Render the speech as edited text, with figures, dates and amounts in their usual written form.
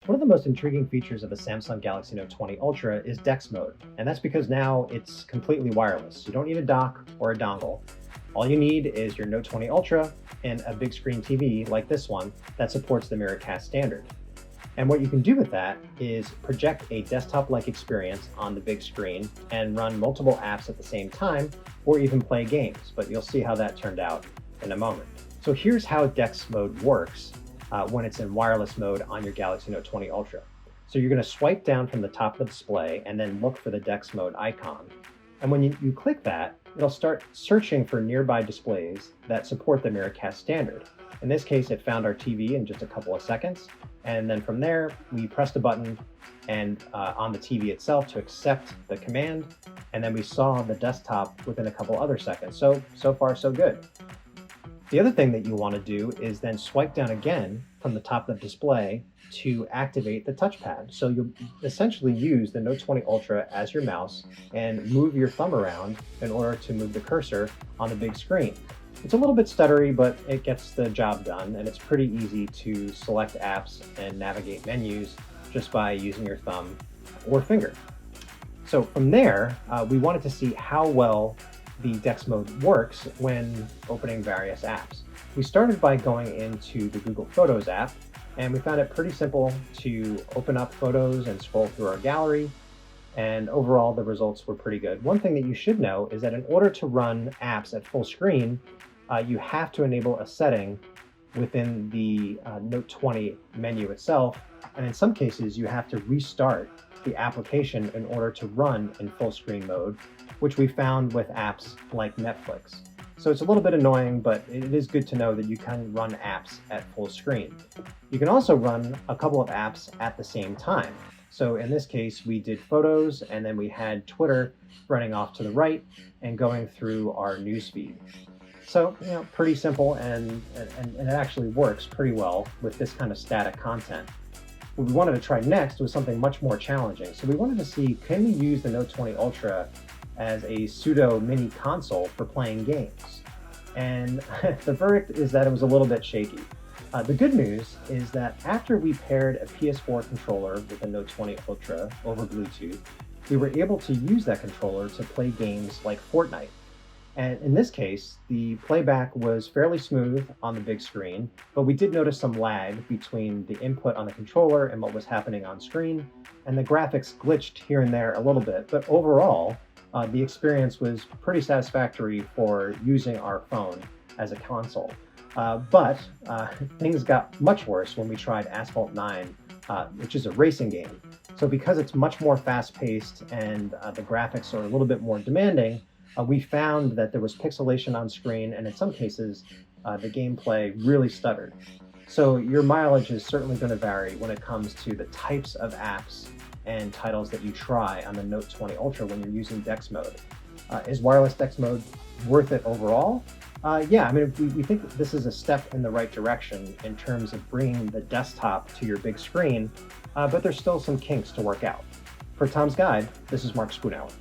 One of the most intriguing features of the Samsung Galaxy Note 20 Ultra is Dex Mode, and that's because now it's completely wireless. You don't need a dock or a dongle. All you need is your Note 20 Ultra and a big screen TV like this one that supports the Miracast standard. And what you can do with that is project a desktop-like experience on the big screen and run multiple apps at the same time, or even play games, but you'll see how that turned out in a moment. So here's how Dex Mode works when it's in wireless mode on your Galaxy Note 20 Ultra. So you're going to swipe down from the top of the display and then look for the Dex Mode icon. And when you click that, it'll start searching for nearby displays that support the Miracast standard. In this case, it found our TV in just a couple of seconds. And then from there, we pressed a button and on the TV itself to accept the command. And then we saw the desktop within a couple other seconds. So far, so good. The other thing that you want to do is then swipe down again from the top of the display to activate the touchpad. So you'll essentially use the Note 20 Ultra as your mouse and move your thumb around in order to move the cursor on the big screen. It's a little bit stuttery, but it gets the job done, and it's pretty easy to select apps and navigate menus just by using your thumb or finger. So from there, we wanted to see how well the Dex Mode works when opening various apps. We started by going into the Google Photos app, and we found it pretty simple to open up photos and scroll through our gallery, and overall the results were pretty good. One thing that you should know is that in order to run apps at full screen, you have to enable a setting within the Note 20 menu itself, and in some cases you have to restart the application in order to run in full screen mode, which we found with apps like Netflix. So it's a little bit annoying, but it is good to know that you can run apps at full screen. You can also run a couple of apps at the same time. So in this case, we did photos, and then we had Twitter running off to the right and going through our newsfeed. So, pretty simple, and it actually works pretty well with this kind of static content. What we wanted to try next was something much more challenging. So we wanted to see, can we use the Note 20 Ultra as a pseudo mini console for playing games? And the verdict is that it was a little bit shaky. The good news is that after we paired a PS4 controller with the Note 20 Ultra over Bluetooth, we were able to use that controller to play games like Fortnite. And in this case, the playback was fairly smooth on the big screen, but we did notice some lag between the input on the controller and what was happening on screen, and the graphics glitched here and there a little bit, but overall, the experience was pretty satisfactory for using our phone as a console. But things got much worse when we tried Asphalt 9, which is a racing game. So because it's much more fast-paced and the graphics are a little bit more demanding, we found that there was pixelation on screen, and in some cases, the gameplay really stuttered. So your mileage is certainly going to vary when it comes to the types of apps and titles that you try on the Note 20 Ultra when you're using Dex Mode. Is wireless Dex Mode worth it overall? Yeah, I mean, we think that this is a step in the right direction in terms of bringing the desktop to your big screen, but there's still some kinks to work out. For Tom's Guide, this is Mark Spoonhour.